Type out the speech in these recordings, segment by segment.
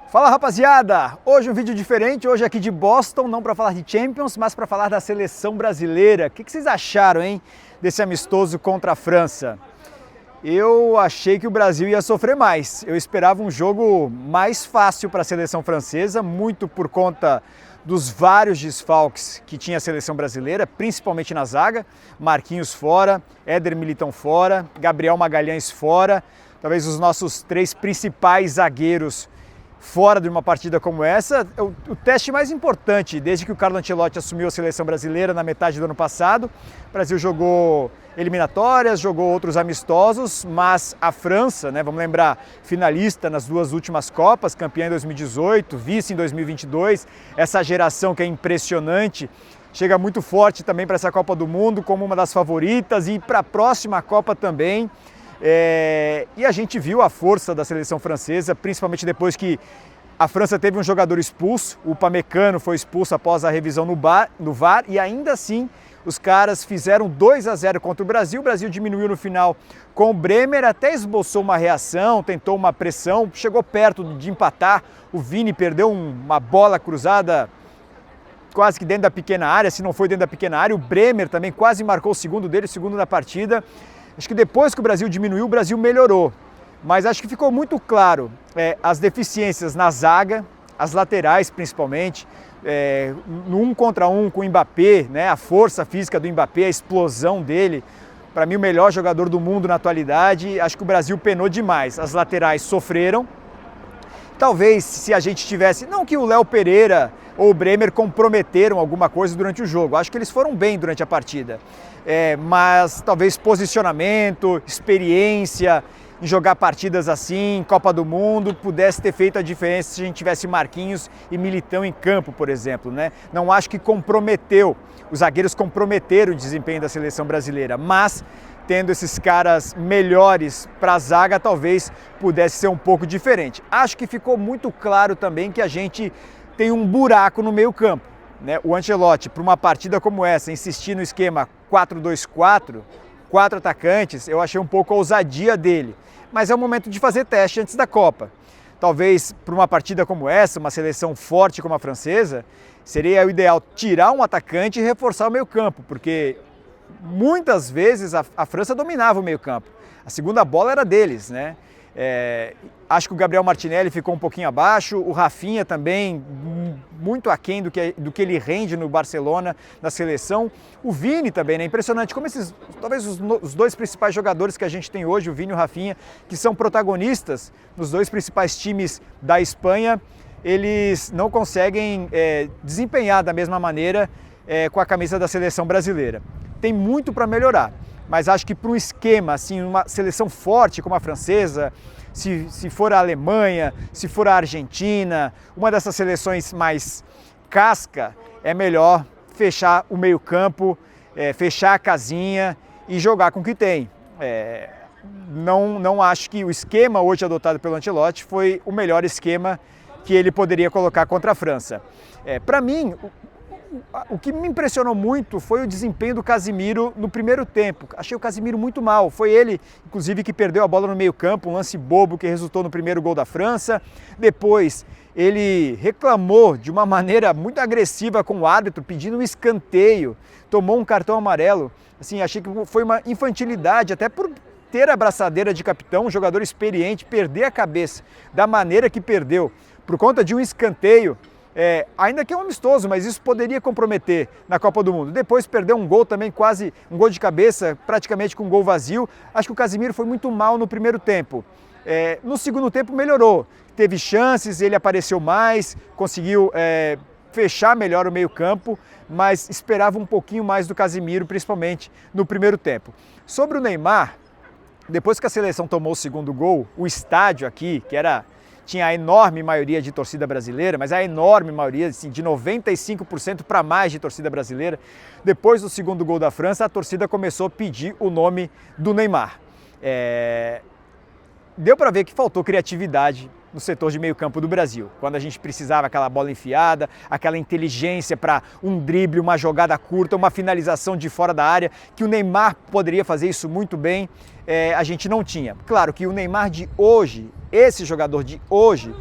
Fala rapaziada, hoje um vídeo diferente, hoje aqui de Boston, não para falar de Champions, mas para falar da seleção brasileira. O que vocês acharam, hein, desse amistoso contra a França? Eu achei que o Brasil ia sofrer mais, eu esperava um jogo mais fácil para a seleção francesa, muito por conta dos vários desfalques que tinha a seleção brasileira, principalmente na zaga. Marquinhos fora, Éder Militão fora, Gabriel Magalhães fora, talvez os nossos três principais zagueiros fora de uma partida como essa. O teste mais importante desde que o Carlo Ancelotti assumiu a seleção brasileira na metade do ano passado. O Brasil jogou eliminatórias, jogou outros amistosos, mas a França, vamos lembrar, finalista nas duas últimas Copas, campeã em 2018, vice em 2022, essa geração que é impressionante, chega muito forte também para essa Copa do Mundo como uma das favoritas e para a próxima Copa também. E a gente viu a força da seleção francesa, principalmente depois que a França teve um jogador expulso, o Upamecano foi expulso após a revisão no VAR, e ainda assim os caras fizeram 2-0 contra o Brasil diminuiu no final com o Bremer, até esboçou uma reação, tentou uma pressão, chegou perto de empatar, o Vini perdeu uma bola cruzada quase que dentro da pequena área, se não foi dentro da pequena área, o Bremer também quase marcou o segundo dele, o segundo da partida. Acho que depois que o Brasil diminuiu, o Brasil melhorou, mas acho que ficou muito claro as deficiências na zaga, as laterais principalmente, no 1 contra 1 com o Mbappé, a força física do Mbappé, a explosão dele, para mim o melhor jogador do mundo na atualidade. Acho que o Brasil penou demais, as laterais sofreram. Talvez se a gente tivesse, não que o Léo Pereira ou o Bremer comprometeram alguma coisa durante o jogo, acho que eles foram bem durante a partida, mas talvez posicionamento, experiência em jogar partidas assim, Copa do Mundo, pudesse ter feito a diferença se a gente tivesse Marquinhos e Militão em campo, por exemplo, Não acho que comprometeu, os zagueiros comprometeram o desempenho da seleção brasileira, mas tendo esses caras melhores para a zaga, talvez pudesse ser um pouco diferente. Acho que ficou muito claro também que a gente tem um buraco no meio-campo. O Ancelotti, para uma partida como essa, insistir no esquema 4-2-4, 4 atacantes, eu achei um pouco a ousadia dele. Mas é o momento de fazer teste antes da Copa. Talvez para uma partida como essa, uma seleção forte como a francesa, seria o ideal tirar um atacante e reforçar o meio-campo, porque muitas vezes a França dominava o meio-campo. A segunda bola era deles, Acho que o Gabriel Martinelli ficou um pouquinho abaixo, o Rafinha também muito aquém do que ele rende no Barcelona, na seleção. O Vini também, impressionante como talvez os dois principais jogadores que a gente tem hoje, o Vini e o Rafinha, que são protagonistas nos dois principais times da Espanha, eles não conseguem desempenhar da mesma maneira com a camisa da seleção brasileira. Tem muito para melhorar, mas acho que para um esquema, assim, uma seleção forte como a francesa, se for a Alemanha, se for a Argentina, uma dessas seleções mais casca, é melhor fechar o meio-campo, fechar a casinha e jogar com o que tem. Não acho que o esquema hoje adotado pelo Ancelotti foi o melhor esquema que ele poderia colocar contra a França. Para mim, o que me impressionou muito foi o desempenho do Casemiro no primeiro tempo. Achei o Casemiro muito mal. Foi ele, inclusive, que perdeu a bola no meio-campo, um lance bobo que resultou no primeiro gol da França. Depois, ele reclamou de uma maneira muito agressiva com o árbitro, pedindo um escanteio. Tomou um cartão amarelo. Assim, achei que foi uma infantilidade, até por ter a braçadeira de capitão, um jogador experiente, perder a cabeça da maneira que perdeu, por conta de um escanteio. Ainda que é um amistoso, mas isso poderia comprometer na Copa do Mundo. Depois perdeu um gol também, quase um gol de cabeça, praticamente com um gol vazio. Acho que o Casemiro foi muito mal no primeiro tempo. No segundo tempo melhorou, teve chances, ele apareceu mais, conseguiu fechar melhor o meio-campo, mas esperava um pouquinho mais do Casemiro, principalmente no primeiro tempo. Sobre o Neymar, depois que a seleção tomou o segundo gol, o estádio aqui, tinha a enorme maioria de torcida brasileira, mas a enorme maioria, assim, de 95% para mais de torcida brasileira. Depois do segundo gol da França, a torcida começou a pedir o nome do Neymar. Deu para ver que faltou criatividade no setor de meio campo do Brasil, quando a gente precisava aquela bola enfiada, aquela inteligência para um drible, uma jogada curta, uma finalização de fora da área, que o Neymar poderia fazer isso muito bem, a gente não tinha. Claro que o Neymar de hoje, esse jogador de hoje,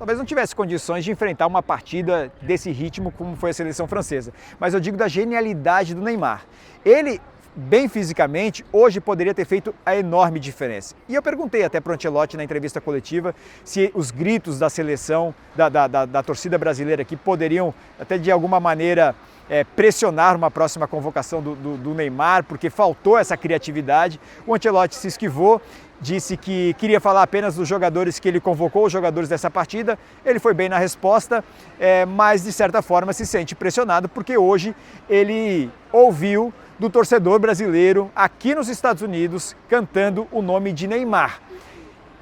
talvez não tivesse condições de enfrentar uma partida desse ritmo como foi a seleção francesa. Mas eu digo da genialidade do Neymar. Ele, bem fisicamente, hoje poderia ter feito a enorme diferença. E eu perguntei até para o Ancelotti na entrevista coletiva se os gritos da seleção, da torcida brasileira aqui poderiam até de alguma maneira pressionar uma próxima convocação do Neymar, porque faltou essa criatividade. O Ancelotti se esquivou, disse que queria falar apenas dos jogadores que ele convocou, os jogadores dessa partida. Ele foi bem na resposta, mas de certa forma se sente pressionado, porque hoje ele ouviu do torcedor brasileiro aqui nos Estados Unidos cantando o nome de Neymar.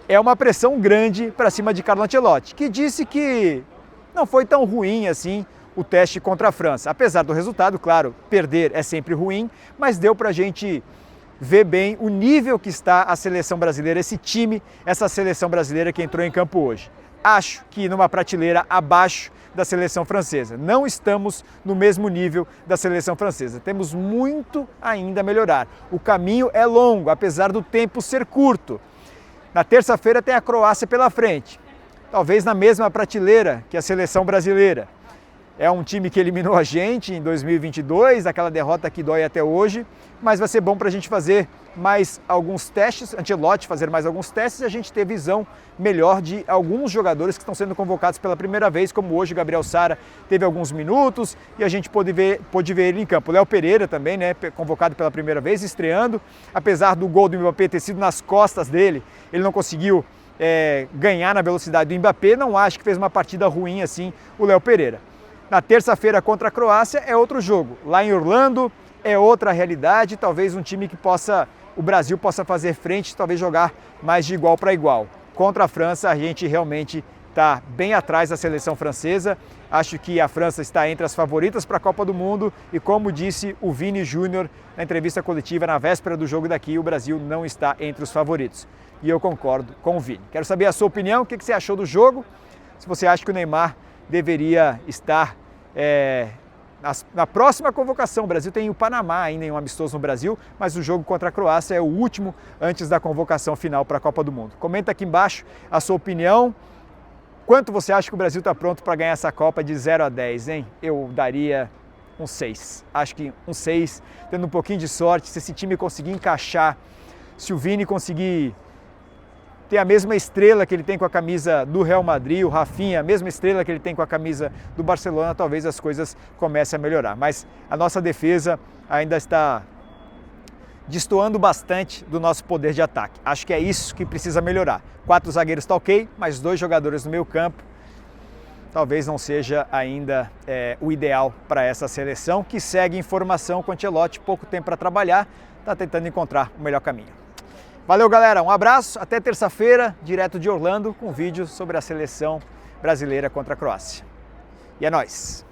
É uma pressão grande para cima de Carlo Ancelotti, que disse que não foi tão ruim assim o teste contra a França. Apesar do resultado, claro, perder é sempre ruim, mas deu para a gente ver bem o nível que está a seleção brasileira, esse time, essa seleção brasileira que entrou em campo hoje. Acho que numa prateleira abaixo da seleção francesa. Não estamos no mesmo nível da seleção francesa. Temos muito ainda a melhorar. O caminho é longo, apesar do tempo ser curto. Na terça-feira tem a Croácia pela frente. Talvez na mesma prateleira que a seleção brasileira. É um time que eliminou a gente em 2022, aquela derrota que dói até hoje, mas vai ser bom para a gente fazer mais alguns testes, Ancelotti fazer mais alguns testes e a gente ter visão melhor de alguns jogadores que estão sendo convocados pela primeira vez, como hoje o Gabriel Sara teve alguns minutos e a gente pôde ver ele em campo. Léo Pereira também, né, convocado pela primeira vez, estreando, apesar do gol do Mbappé ter sido nas costas dele, ele não conseguiu ganhar na velocidade do Mbappé, não acho que fez uma partida ruim assim o Léo Pereira. Na terça-feira contra a Croácia é outro jogo. Lá em Orlando é outra realidade, talvez um time que o Brasil possa fazer frente, talvez jogar mais de igual para igual. Contra a França a gente realmente está bem atrás da seleção francesa. Acho que a França está entre as favoritas para a Copa do Mundo e, como disse o Vini Júnior na entrevista coletiva na véspera do jogo daqui, o Brasil não está entre os favoritos. E eu concordo com o Vini. Quero saber a sua opinião, o que você achou do jogo, se você acha que o Neymar deveria estar na próxima convocação. O Brasil tem o Panamá ainda em um amistoso no Brasil, mas o jogo contra a Croácia é o último antes da convocação final para a Copa do Mundo. Comenta aqui embaixo a sua opinião. Quanto você acha que o Brasil está pronto para ganhar essa Copa de 0 a 10, hein? Eu daria um 6. Acho que um 6, tendo um pouquinho de sorte, se esse time conseguir encaixar, se o Vini conseguir ter a mesma estrela que ele tem com a camisa do Real Madrid, o Rafinha, a mesma estrela que ele tem com a camisa do Barcelona, talvez as coisas comecem a melhorar. Mas a nossa defesa ainda está destoando bastante do nosso poder de ataque. Acho que é isso que precisa melhorar. 4 zagueiros está ok, mas 2 jogadores no meio campo talvez não seja ainda o ideal para essa seleção, que segue em formação com o Ancelotti, pouco tempo para trabalhar, está tentando encontrar o melhor caminho. Valeu, galera, um abraço, até terça-feira, direto de Orlando, com vídeo sobre a seleção brasileira contra a Croácia. E é nóis!